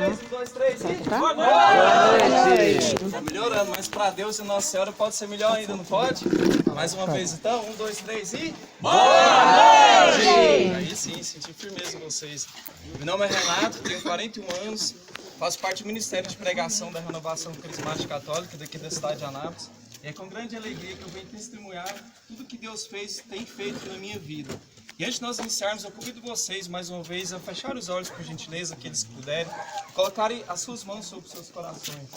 1, 2, 3 e... Boa noite! Tá melhorando, mas para Deus e Nossa Senhora pode ser melhor ainda, não pode? Mais uma vez então, 1, 2, 3 e... Boa noite! Aí sim, senti firmeza em vocês. Meu nome é Renato, tenho 41 anos, faço parte do Ministério de Pregação da Renovação Carismática Católica daqui da cidade de Anápolis. E é com grande alegria que eu venho testemunhar tudo que Deus tem feito na minha vida. E antes de nós iniciarmos, eu convido vocês, mais uma vez, a fechar os olhos, por gentileza, aqueles que puderem, e colocarem as suas mãos sobre os seus corações.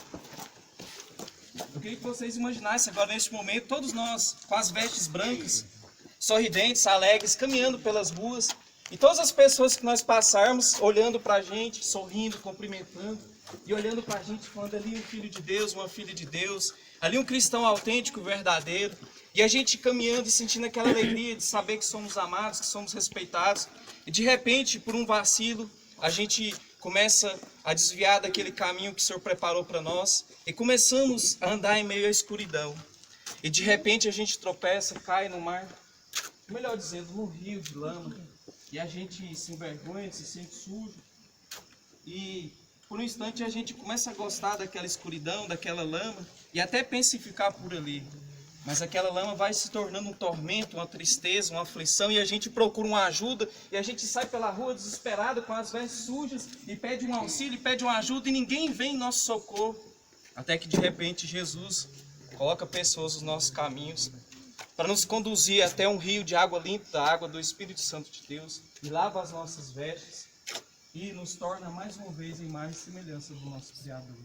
Eu queria que vocês imaginassem agora, neste momento, todos nós com as vestes brancas, sorridentes, alegres, caminhando pelas ruas, e todas as pessoas que nós passarmos, olhando para a gente, sorrindo, cumprimentando, e olhando para a gente, falando ali um filho de Deus, uma filha de Deus, ali um cristão autêntico, verdadeiro, e a gente caminhando e sentindo aquela alegria de saber que somos amados, que somos respeitados, e de repente, por um vacilo, a gente começa a desviar daquele caminho que o Senhor preparou para nós, e começamos a andar em meio à escuridão, e de repente a gente tropeça, cai no mar, melhor dizendo, no rio de lama, e a gente se envergonha, se sente sujo, e por um instante a gente começa a gostar daquela escuridão, daquela lama, e até pensa em ficar por ali. Mas aquela lama vai se tornando um tormento, uma tristeza, uma aflição, e a gente procura uma ajuda, e a gente sai pela rua desesperado, com as vestes sujas, e pede um auxílio, pede uma ajuda, e ninguém vem em nosso socorro. Até que de repente Jesus coloca pessoas nos nossos caminhos, para nos conduzir até um rio de água límpida, a água do Espírito Santo de Deus, e lava as nossas vestes, e nos torna mais uma vez em imagem e semelhança do nosso Criador.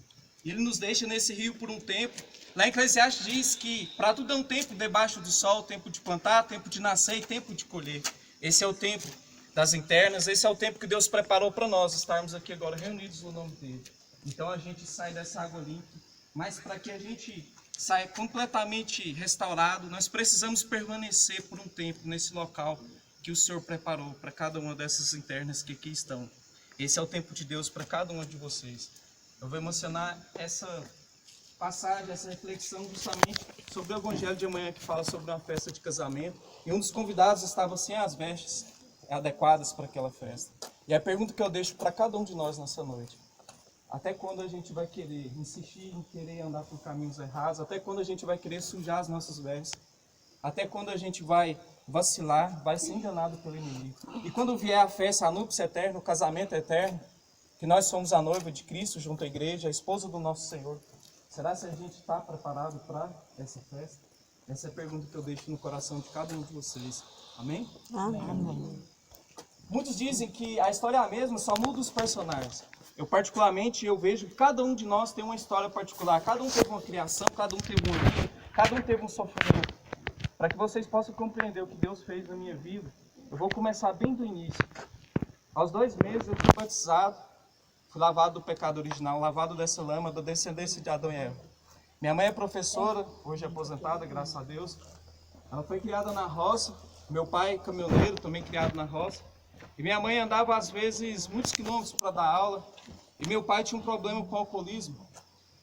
E Ele nos deixa nesse rio por um tempo. Lá em Eclesiastes diz que para tudo é um tempo debaixo do sol, tempo de plantar, tempo de nascer e tempo de colher. Esse é o tempo das internas, esse é o tempo que Deus preparou para nós estarmos aqui agora reunidos no nome dEle. Então a gente sai dessa água limpa, mas para que a gente saia completamente restaurado, nós precisamos permanecer por um tempo nesse local que o Senhor preparou para cada uma dessas internas que aqui estão. Esse é o tempo de Deus para cada um de vocês. Eu vou emocionar essa passagem, essa reflexão justamente sobre o Evangelho de amanhã que fala sobre uma festa de casamento. E um dos convidados estava sem as vestes adequadas para aquela festa. E a pergunta que eu deixo para cada um de nós nessa noite: até quando a gente vai querer insistir em querer andar por caminhos errados? Até quando a gente vai querer sujar as nossas vestes? Até quando a gente vai vacilar, vai ser enganado pelo inimigo? E quando vier a festa, a núpcia eterna, o casamento eterno, que nós somos a noiva de Cristo junto à igreja, a esposa do nosso Senhor, será que a gente está preparado para essa festa? Essa é a pergunta que eu deixo no coração de cada um de vocês. Amém? Amém. Muitos dizem que a história é a mesma, só muda os personagens. Eu particularmente, eu vejo que cada um de nós tem uma história particular. Cada um teve uma criação, cada um teve um dia, cada um teve um sofrimento. Para que vocês possam compreender o que Deus fez na minha vida, eu vou começar bem do início. Aos 2 meses eu fui batizado, fui lavado do pecado original, lavado dessa lama, da descendência de Adão e Eva. Minha mãe é professora, hoje é aposentada, graças a Deus. Ela foi criada na roça, meu pai caminhoneiro, também criado na roça. E minha mãe andava às vezes muitos quilômetros para dar aula. E meu pai tinha um problema com o alcoolismo.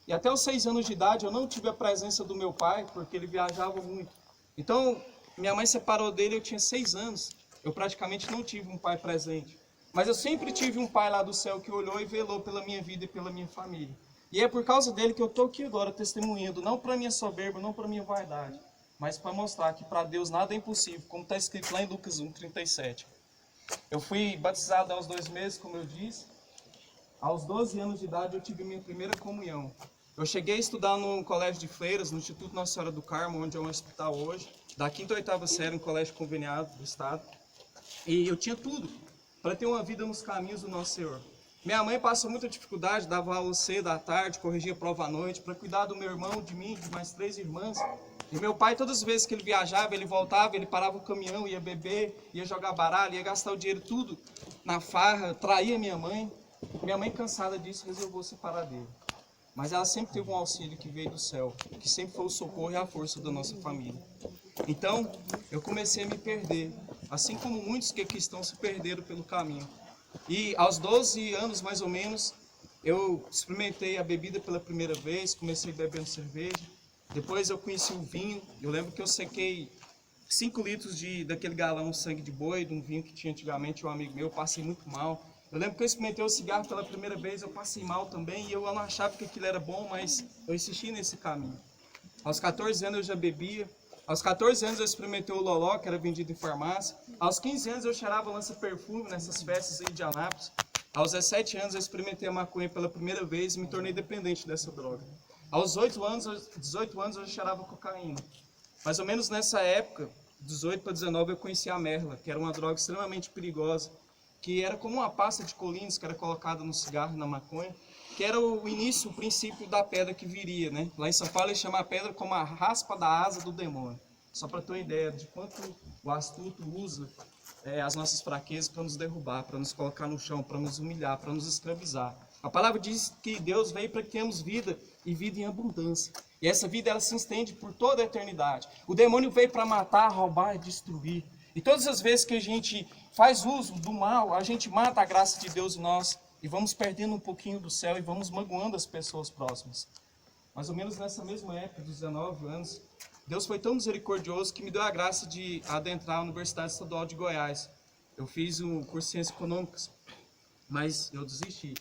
E até os 6 anos de idade eu não tive a presença do meu pai, porque ele viajava muito. Então, minha mãe separou dele, eu tinha 6 anos. Eu praticamente não tive um pai presente. Mas eu sempre tive um pai lá do céu que olhou e velou pela minha vida e pela minha família. E é por causa dele que eu estou aqui agora testemunhando, não para minha soberba, não para minha vaidade, mas para mostrar que para Deus nada é impossível, como está escrito lá em Lucas 1:37. Eu fui batizado aos 2 meses, como eu disse. Aos 12 anos de idade eu tive minha primeira comunhão. Eu cheguei a estudar no colégio de Freiras, no Instituto Nossa Senhora do Carmo, onde é um hospital hoje, da 5ª a 8ª série, um colégio conveniado do estado. E eu tinha tudo para ter uma vida nos caminhos do nosso Senhor. Minha mãe passou muita dificuldade, dava aula cedo à tarde, corrigia prova à noite, para cuidar do meu irmão, de mim, de mais 3 irmãs. E meu pai, todas as vezes que ele viajava, ele voltava, ele parava o caminhão, ia beber, ia jogar baralho, ia gastar o dinheiro tudo na farra, traía minha mãe. Minha mãe, cansada disso, resolveu separar dele. Mas ela sempre teve um auxílio que veio do céu, que sempre foi o socorro e a força da nossa família. Então, eu comecei a me perder, assim como muitos que aqui estão se perderam pelo caminho. E aos 12 anos, mais ou menos, eu experimentei a bebida pela primeira vez, comecei bebendo cerveja. Depois eu conheci o vinho. Eu lembro que eu sequei 5 litros daquele galão de sangue de boi, de um vinho que tinha antigamente um amigo meu, passei muito mal. Eu lembro que eu experimentei o cigarro pela primeira vez, eu passei mal também, e eu não achava que aquilo era bom, mas eu insisti nesse caminho. Aos 14 anos eu já bebia, aos 14 anos eu experimentei o loló, que era vendido em farmácia, aos 15 anos eu cheirava lança-perfume nessas festas aí de Anápolis, aos 17 anos eu experimentei a maconha pela primeira vez e me tornei dependente dessa droga. Aos 18 anos eu já cheirava cocaína. Mais ou menos nessa época, 18 para 19, eu conheci a merla, que era uma droga extremamente perigosa, que era como uma pasta de colinas que era colocada no cigarro e na maconha, que era o início, o princípio da pedra que viria, né? Lá em São Paulo eles chamam a pedra como a raspa da asa do demônio. Só para ter uma ideia de quanto o astuto usa as nossas fraquezas para nos derrubar, para nos colocar no chão, para nos humilhar, para nos escravizar. A palavra diz que Deus veio para que tenhamos vida e vida em abundância. E essa vida ela se estende por toda a eternidade. O demônio veio para matar, roubar e destruir. E todas as vezes que a gente faz uso do mal, a gente mata a graça de Deus em nós e vamos perdendo um pouquinho do céu e vamos magoando as pessoas próximas. Mais ou menos nessa mesma época, dos 19 anos, Deus foi tão misericordioso que me deu a graça de adentrar a Universidade Estadual de Goiás. Eu fiz um curso de Ciências Econômicas, mas eu desisti.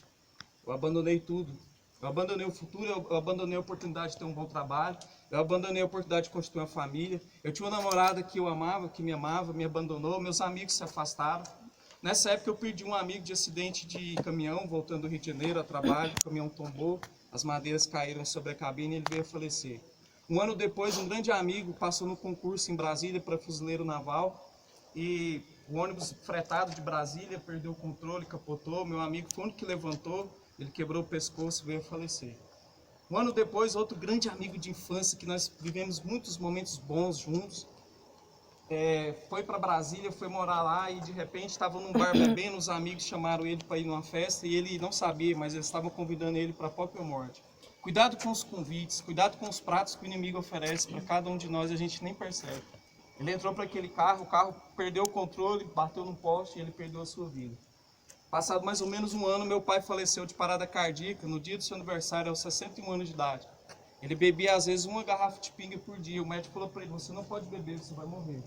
Eu abandonei tudo. Eu abandonei o futuro, eu abandonei a oportunidade de ter um bom trabalho, eu abandonei a oportunidade de constituir uma família. Eu tinha uma namorada que eu amava, que me amava, me abandonou, meus amigos se afastaram. Nessa época eu perdi um amigo de acidente de caminhão, voltando do Rio de Janeiro a trabalho, o caminhão tombou, as madeiras caíram sobre a cabine e ele veio a falecer. Um ano depois, um grande amigo passou no concurso em Brasília para fuzileiro naval e o ônibus fretado de Brasília perdeu o controle, capotou, meu amigo foi o único que levantou, ele quebrou o pescoço e veio a falecer. Um ano depois, outro grande amigo de infância, que nós vivemos muitos momentos bons juntos, foi para Brasília, foi morar lá e de repente estava num bar bebendo, os amigos chamaram ele para ir numa festa e ele não sabia, mas eles estavam convidando ele para a própria morte. Cuidado com os convites, cuidado com os pratos que o inimigo oferece para cada um de nós, a gente nem percebe. Ele entrou para aquele carro, o carro perdeu o controle, bateu no poste e ele perdeu a sua vida. Passado mais ou menos um ano, meu pai faleceu de parada cardíaca no dia do seu aniversário, aos 61 anos de idade. Ele bebia às vezes uma garrafa de pinga por dia. O médico falou para ele, você não pode beber, você vai morrer.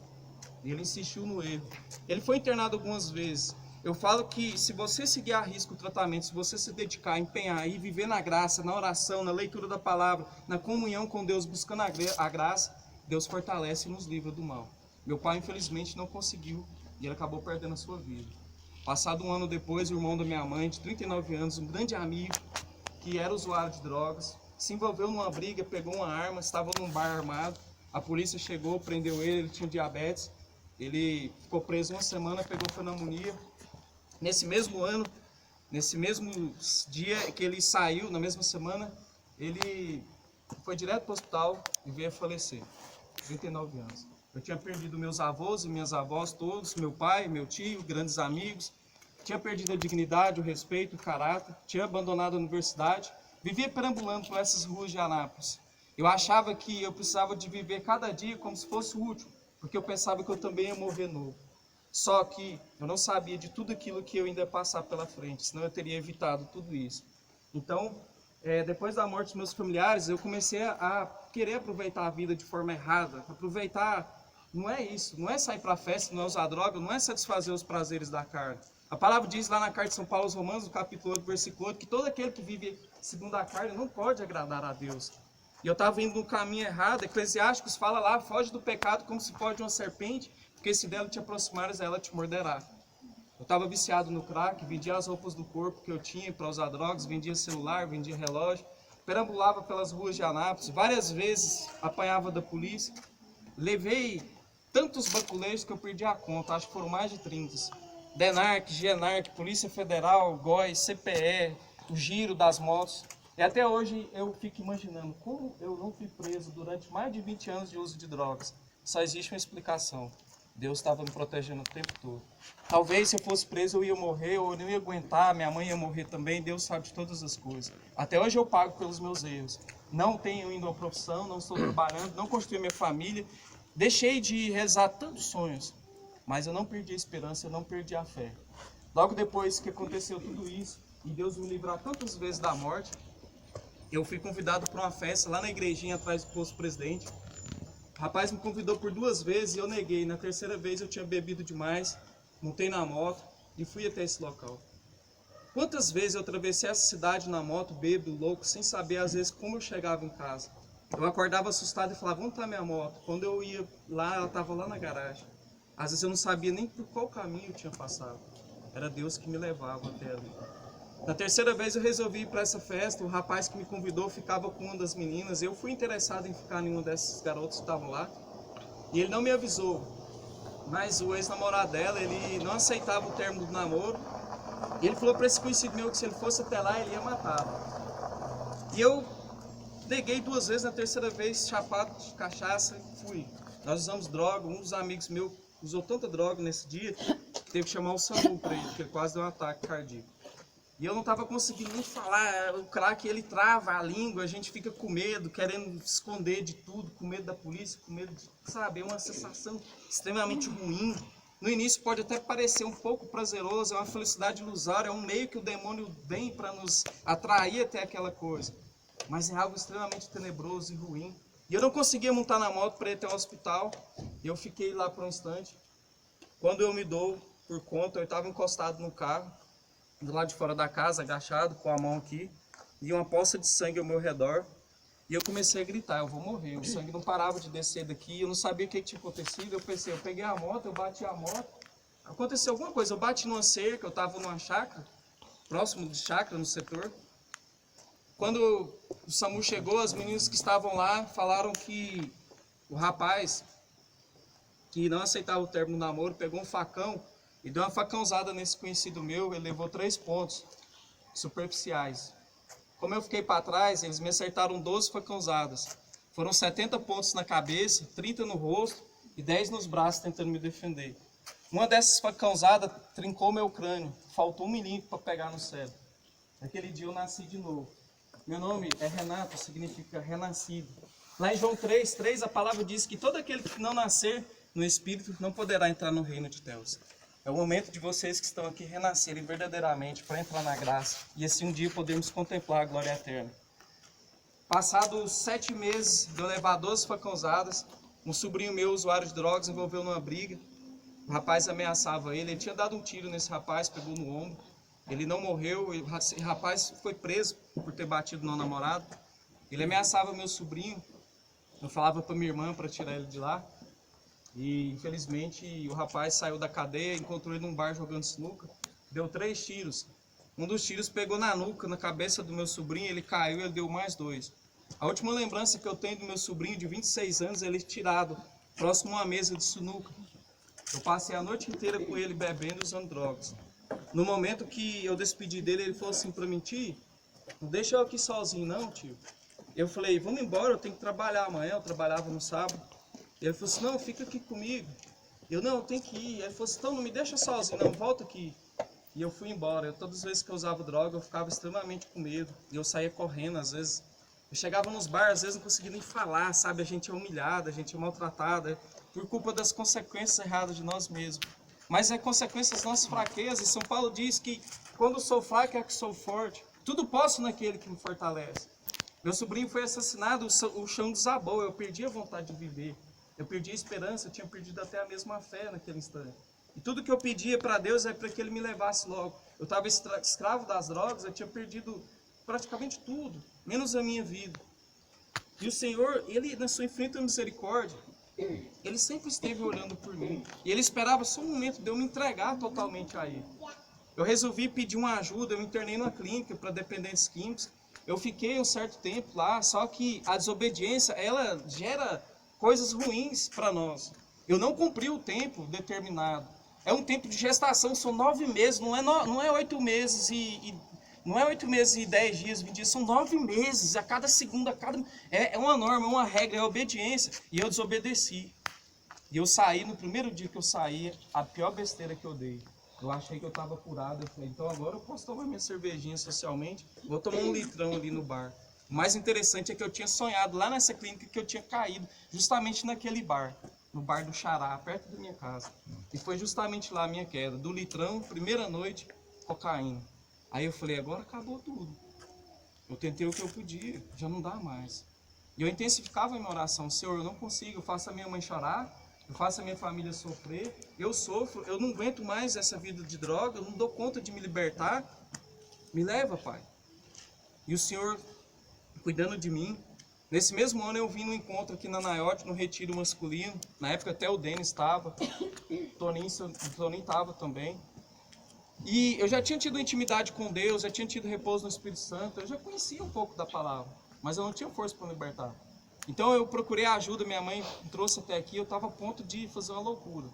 E ele insistiu no erro. Ele foi internado algumas vezes. Eu falo que se você seguir a risco o tratamento, se você se dedicar, empenhar e viver na graça, na oração, na leitura da palavra, na comunhão com Deus, buscando a graça, Deus fortalece e nos livra do mal. Meu pai infelizmente não conseguiu e ele acabou perdendo a sua vida. Passado um ano depois, o irmão da minha mãe, de 39 anos, um grande amigo, que era usuário de drogas, se envolveu numa briga, pegou uma arma, estava num bar armado, a polícia chegou, prendeu ele tinha diabetes, ele ficou preso uma semana, pegou pneumonia. Nesse mesmo ano, nesse mesmo dia que ele saiu, na mesma semana, ele foi direto para o hospital e veio a falecer, 39 anos. Eu tinha perdido meus avós e minhas avós todos, meu pai, meu tio, grandes amigos. Tinha perdido a dignidade, o respeito, o caráter. Tinha abandonado a universidade. Vivia perambulando por essas ruas de Anápolis. Eu achava que eu precisava de viver cada dia como se fosse o último, porque eu pensava que eu também ia morrer novo. Só que eu não sabia de tudo aquilo que eu ainda ia passar pela frente, senão eu teria evitado tudo isso. Então, depois da morte dos meus familiares, eu comecei a querer aproveitar a vida de forma errada. Aproveitar, não é isso, não é sair para a festa, não é usar droga, não é satisfazer os prazeres da carne. A palavra diz lá na carta de São Paulo aos Romanos, no capítulo 8, versículo 8, que todo aquele que vive segundo a carne não pode agradar a Deus. E eu estava indo no caminho errado. Eclesiásticos fala lá, foge do pecado como se foge de uma serpente, porque se dela te aproximares, ela te morderá. Eu estava viciado no crack, vendia as roupas do corpo que eu tinha para usar drogas, vendia celular, vendia relógio, perambulava pelas ruas de Anápolis, várias vezes apanhava da polícia, levei tantos baculejos que eu perdi a conta, acho que foram mais de 30. DENARC, GENARC, Polícia Federal, GOI, CPE, o giro das motos. E até hoje eu fico imaginando como eu não fui preso durante mais de 20 anos de uso de drogas. Só existe uma explicação. Deus estava me protegendo o tempo todo. Talvez se eu fosse preso eu ia morrer, ou eu não ia aguentar, minha mãe ia morrer também, Deus sabe de todas as coisas. Até hoje eu pago pelos meus erros. Não tenho ainda uma profissão, não estou trabalhando, não construí minha família. Deixei de realizar tantos sonhos, mas eu não perdi a esperança, eu não perdi a fé. Logo depois que aconteceu tudo isso, e Deus me livrar tantas vezes da morte, eu fui convidado para uma festa lá na igrejinha atrás do posto Presidente. O rapaz me convidou por 2 vezes e eu neguei. Na terceira vez eu tinha bebido demais, montei na moto e fui até esse local. Quantas vezes eu atravessei essa cidade na moto, bêbado, louco, sem saber às vezes como eu chegava em casa. Eu acordava assustado e falava, onde está minha moto? Quando eu ia lá, ela estava lá na garagem. Às vezes eu não sabia nem por qual caminho eu tinha passado. Era Deus que me levava até ali. Na terceira vez eu resolvi ir para essa festa, o rapaz que me convidou ficava com uma das meninas. Eu fui interessado em ficar em um desses garotos que estavam lá. E ele não me avisou. Mas o ex-namorado dela, ele não aceitava o término do namoro. E ele falou para esse conhecido meu que se ele fosse até lá, ele ia matá-lo. E eu neguei 2 vezes, na terceira vez, chapado de cachaça, fui. Nós usamos droga, um dos amigos meus usou tanta droga nesse dia que teve que chamar o SAMU para ele, porque ele quase deu um ataque cardíaco. E eu não estava conseguindo nem falar, o crack ele trava a língua, a gente fica com medo, querendo esconder de tudo, com medo da polícia, com medo de, sabe, é uma sensação extremamente ruim. No início pode até parecer um pouco prazeroso, é uma felicidade ilusória, é um meio que o demônio vem para nos atrair até aquela coisa. Mas é algo extremamente tenebroso e ruim. E eu não conseguia montar na moto para ir até o hospital, e eu fiquei lá por um instante. Quando eu me dou por conta, eu estava encostado no carro, do lado de fora da casa, agachado, com a mão aqui, e uma poça de sangue ao meu redor. E eu comecei a gritar, eu vou morrer. O sangue não parava de descer daqui, eu não sabia o que tinha acontecido. Eu pensei, eu peguei a moto, eu bati a moto. Aconteceu alguma coisa, eu bati numa cerca, eu estava numa chácara, próximo de chácara, no setor. Quando o SAMU chegou, as meninas que estavam lá falaram que o rapaz, que não aceitava o término do namoro, pegou um facão e deu uma facãozada nesse conhecido meu, ele levou 3 pontos superficiais. Como eu fiquei para trás, eles me acertaram 12 facãozadas. Foram 70 pontos na cabeça, 30 no rosto e 10 nos braços tentando me defender. Uma dessas facãozadas trincou meu crânio, faltou 1 milímetro para pegar no cérebro. Naquele dia eu nasci de novo. Meu nome é Renato, significa renascido. Lá em João 3:3 a palavra diz que todo aquele que não nascer no Espírito não poderá entrar no reino de Deus. É o momento de vocês que estão aqui renascerem verdadeiramente para entrar na graça e assim um dia podermos contemplar a glória eterna. Passados 7 meses de eu levar 12 facãozadas, um sobrinho meu, usuário de drogas, envolveu numa briga. O rapaz ameaçava ele tinha dado um tiro nesse rapaz, pegou no ombro. Ele não morreu, e o rapaz foi preso por ter batido no namorado. Ele ameaçava meu sobrinho, eu falava para minha irmã para tirar ele de lá. E infelizmente o rapaz saiu da cadeia, encontrou ele num bar jogando sinuca, deu 3 tiros. Um dos tiros pegou na nuca, na cabeça do meu sobrinho, ele caiu e ele deu mais 2. A última lembrança que eu tenho do meu sobrinho de 26 anos, ele tirado próximo a uma mesa de sinuca. Eu passei a noite inteira com ele bebendo e usando drogas. No momento que eu despedi dele, ele falou assim para mim, tio, não deixa eu aqui sozinho não, tio. Eu falei, vamos embora, eu tenho que trabalhar amanhã, eu trabalhava no sábado. Ele falou assim, não, fica aqui comigo. Eu, não, eu tenho que ir. Ele falou assim, então não me deixa sozinho, não, volta aqui. E eu fui embora. Todas as vezes que eu usava droga, eu ficava extremamente com medo. E eu saía correndo, às vezes. Eu chegava nos bares, às vezes não conseguia nem falar, sabe? A gente é humilhada, a gente é maltratada, por culpa das consequências erradas de nós mesmos. Mas é consequência das nossas fraquezas. São Paulo diz que quando sou fraco é que sou forte. Tudo posso naquele que me fortalece. Meu sobrinho foi assassinado, o chão desabou, eu perdi a vontade de viver. Eu perdi a esperança, eu tinha perdido até a mesma fé naquele instante. E tudo que eu pedia para Deus é para que Ele me levasse logo. Eu estava escravo das drogas, eu tinha perdido praticamente tudo, menos a minha vida. E o Senhor, Ele na sua infinita misericórdia, Ele sempre esteve olhando por mim. E Ele esperava só um momento de eu me entregar totalmente a Ele. Eu resolvi pedir uma ajuda, eu me internei numa clínica para dependentes químicos. Eu fiquei um certo tempo lá, só que a desobediência, ela gera coisas ruins para nós. Eu não cumpri o tempo determinado. É um tempo de gestação, são 9 meses, não é 8 meses não é 8 meses e 10 dias, 20 dias, são 9 meses, a cada segundo, é uma norma, é uma regra, é obediência. E eu desobedeci. E eu saí, no primeiro dia que eu saí, a pior besteira que eu dei. Eu achei que eu estava curado, eu falei, então agora eu posso tomar minha cervejinha socialmente, vou tomar um litrão ali no bar. O mais interessante é que eu tinha sonhado lá nessa clínica que eu tinha caído, justamente naquele bar, no bar do Xará, perto da minha casa. E foi justamente lá a minha queda, do litrão, primeira noite, cocaína. Aí eu falei, agora acabou tudo. Eu tentei o que eu podia, já não dá mais. E eu intensificava a minha oração, Senhor, eu não consigo, eu faço a minha mãe chorar, eu faço a minha família sofrer, eu sofro, eu não aguento mais essa vida de droga, eu não dou conta de me libertar. Me leva, Pai. E o Senhor cuidando de mim. Nesse mesmo ano eu vim no encontro aqui na Naiote, no retiro masculino. Na época até o Denis estava, o Toninho estava também. E eu já tinha tido intimidade com Deus, já tinha tido repouso no Espírito Santo, eu já conhecia um pouco da palavra, mas eu não tinha força para libertar. Então eu procurei a ajuda, minha mãe me trouxe até aqui, eu estava a ponto de fazer uma loucura.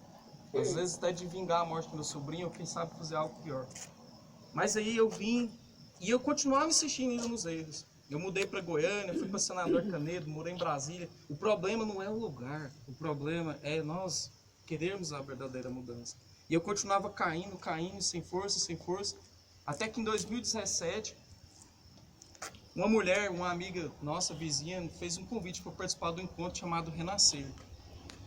Às vezes até de vingar a morte do meu sobrinho, ou quem sabe fazer algo pior. Mas aí eu vim e eu continuava insistindo ainda nos erros. Eu mudei para Goiânia, fui para Senador Canedo, morei em Brasília. O problema não é o lugar, o problema é nós querermos a verdadeira mudança. E eu continuava caindo, sem força, até que em 2017, uma mulher, uma amiga nossa, vizinha, fez um convite para participar do encontro chamado Renascer.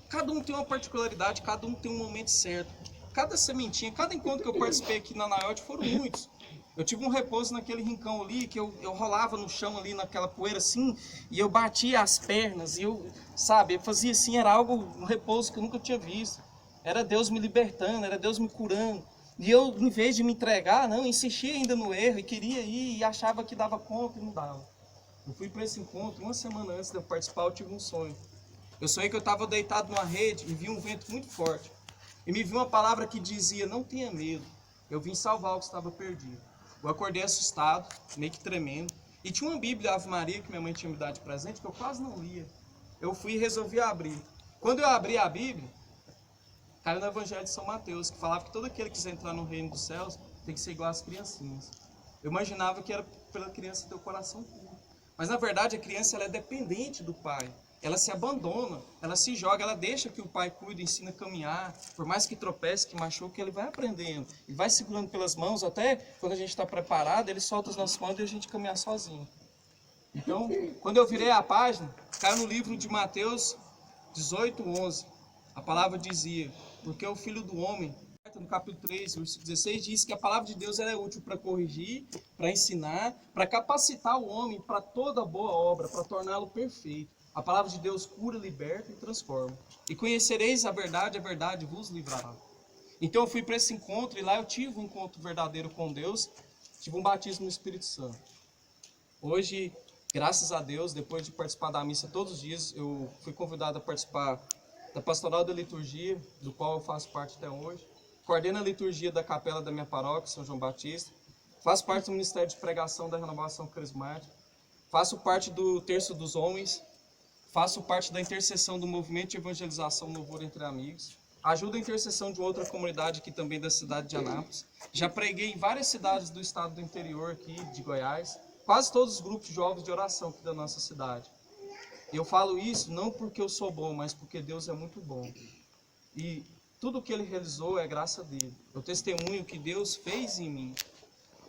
Cada um tem uma particularidade, cada um tem um momento certo. Cada sementinha, cada encontro que eu participei aqui na Naiote foram muitos. Eu tive um repouso naquele rincão ali, que eu rolava no chão ali, naquela poeira assim, e eu batia as pernas, e eu fazia assim, era algo, um repouso que eu nunca tinha visto. Era Deus me libertando, era Deus me curando. E eu, em vez de me entregar, não, insistia ainda no erro, e queria ir, e achava que dava conta, e não dava. Eu fui para esse encontro, uma semana antes de eu participar, eu tive um sonho. Eu sonhei que eu estava deitado numa rede, e vi um vento muito forte. E me viu uma palavra que dizia, não tenha medo, eu vim salvar o que estava perdido. Eu acordei assustado, meio que tremendo. E tinha uma Bíblia Ave Maria que minha mãe tinha me dado de presente, que eu quase não lia. Eu fui e resolvi abrir. Quando eu abri a Bíblia, caiu no Evangelho de São Mateus, que falava que todo aquele que quiser entrar no reino dos céus tem que ser igual às criancinhas. Eu imaginava que era pela criança ter o coração puro. Mas na verdade a criança ela é dependente do pai. Ela se abandona, ela se joga, ela deixa que o pai cuide, ensina a caminhar. Por mais que tropece, que machuque, ele vai aprendendo. Ele vai segurando pelas mãos, até quando a gente está preparado, ele solta as nossas mãos e a gente caminhar sozinho. Então, quando eu virei a página, caiu no livro de Mateus 18:11. A palavra dizia, porque o Filho do Homem, no capítulo 3, versículo 16, diz que a palavra de Deus ela é útil para corrigir, para ensinar, para capacitar o homem para toda boa obra, para torná-lo perfeito. A palavra de Deus cura, liberta e transforma. E conhecereis a verdade vos livrará. Então eu fui para esse encontro e lá eu tive um encontro verdadeiro com Deus, tive um batismo no Espírito Santo. Hoje, graças a Deus, depois de participar da missa todos os dias, eu fui convidado a participar da Pastoral da Liturgia, do qual eu faço parte até hoje. Coordeno a liturgia da capela da minha paróquia, São João Batista. Faço parte do Ministério de Pregação da Renovação Carismática. Faço parte do Terço dos Homens. Faço parte da intercessão do Movimento de Evangelização Louvor Entre Amigos. Ajudo a intercessão de outra comunidade aqui também da cidade de Anápolis. Já preguei em várias cidades do estado do interior aqui, de Goiás. Quase todos os grupos de jovens de oração aqui da nossa cidade. E eu falo isso não porque eu sou bom, mas porque Deus é muito bom. E tudo que Ele realizou é graça dele. Eu testemunho que Deus fez em mim.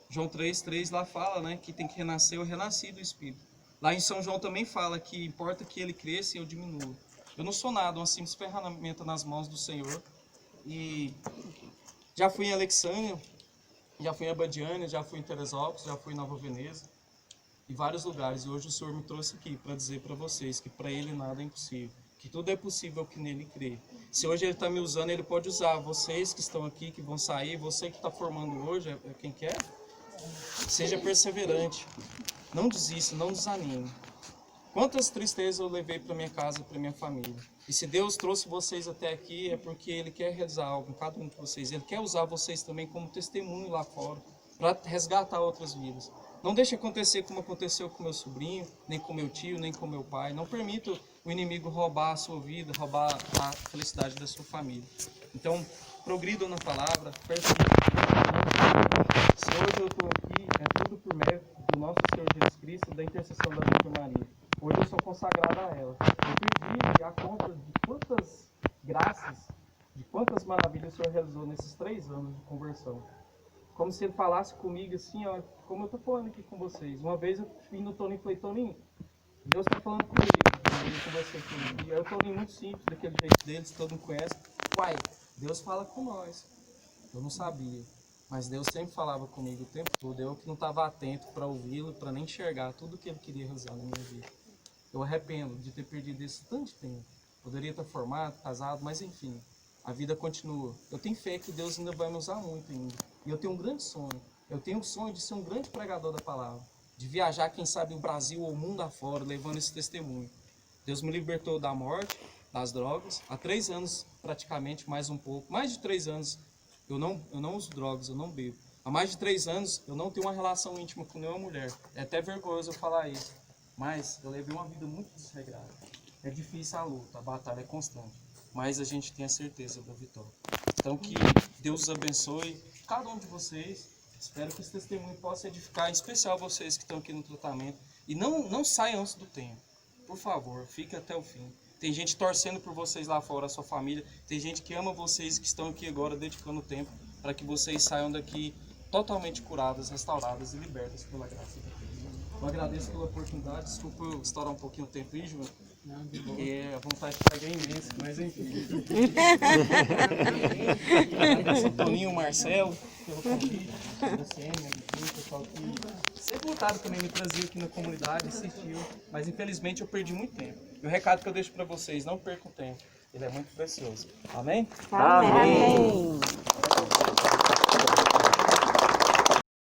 João 3:3 lá fala, né, que tem que renascer, eu renasci do Espírito. Lá em São João também fala que importa que ele cresça e eu diminua. Eu não sou nada, uma simples ferramenta nas mãos do Senhor. E já fui em Alexânia, já fui em Abadiânia, já fui em Teresópolis, já fui em Nova Veneza. E vários lugares. E hoje o Senhor me trouxe aqui para dizer para vocês que para Ele nada é impossível. Que tudo é possível que nele crê. Se hoje Ele está me usando, Ele pode usar vocês que estão aqui, que vão sair, você que está formando hoje, é quem quer. Seja perseverante. Não desista, não desanime. Quantas tristezas eu levei para minha casa e para minha família. E se Deus trouxe vocês até aqui, é porque Ele quer realizar algo em cada um de vocês. Ele quer usar vocês também como testemunho lá fora, para resgatar outras vidas. Não deixe acontecer como aconteceu com meu sobrinho, nem com meu tio, nem com meu pai. Não permita o inimigo roubar a sua vida, roubar a felicidade da sua família. Então, progridam na palavra, se hoje eu estou aqui, é tudo por mérito do nosso Senhor Jesus Cristo, da intercessão da Virgem Maria. Hoje eu sou consagrado a ela. Eu perdi a conta de quantas graças, de quantas maravilhas o Senhor realizou nesses 3 anos de conversão. Como se Ele falasse comigo assim, ó, como eu estou falando aqui com vocês. Uma vez eu vim no Toninho e falei, Toninho, Deus está falando comigo. Eu conversei comigo. E aí o Toninho muito simples, daquele jeito deles, todo mundo conhece. Uai, Deus fala com nós. Eu não sabia. Mas Deus sempre falava comigo o tempo todo. Eu que não estava atento para ouvi-lo, para nem enxergar tudo que Ele queria realizar na minha vida. Eu arrependo de ter perdido esse tanto de tempo. Poderia estar formado, casado, mas enfim. A vida continua. Eu tenho fé que Deus ainda vai me usar muito ainda. E eu tenho um grande sonho. Eu tenho o sonho de ser um grande pregador da palavra, de viajar, quem sabe, o Brasil ou o mundo afora, levando esse testemunho. Deus me libertou da morte, das drogas. Há 3 anos, praticamente, mais um pouco, mais de 3 anos, eu não uso drogas, eu não bebo. Há mais de 3 anos, eu não tenho uma relação íntima com nenhuma mulher. É até vergonhoso eu falar isso, mas eu levei uma vida muito desregrada. É difícil a luta, a batalha é constante, mas a gente tem a certeza da vitória. Então que Deus os abençoe, cada um de vocês. Espero que esse testemunho possa edificar, em especial vocês que estão aqui no tratamento. E não saiam antes do tempo. Por favor, fique até o fim. Tem gente torcendo por vocês lá fora, a sua família. Tem gente que ama vocês, que estão aqui agora dedicando o tempo para que vocês saiam daqui totalmente curadas, restauradas e libertas pela graça de Deus. Eu agradeço pela oportunidade. Desculpa eu estourar um pouquinho o tempo aí, João. A vontade de pegar é imensa, mas enfim. Agradeço ao Toninho, o Marcelo, pelo convite, o CM, o pessoal que sempre lutaram também, me trazia aqui na comunidade, assistiu, mas infelizmente eu perdi muito tempo. E o recado que eu deixo para vocês, não percam tempo, ele é muito precioso. Amém? Amém.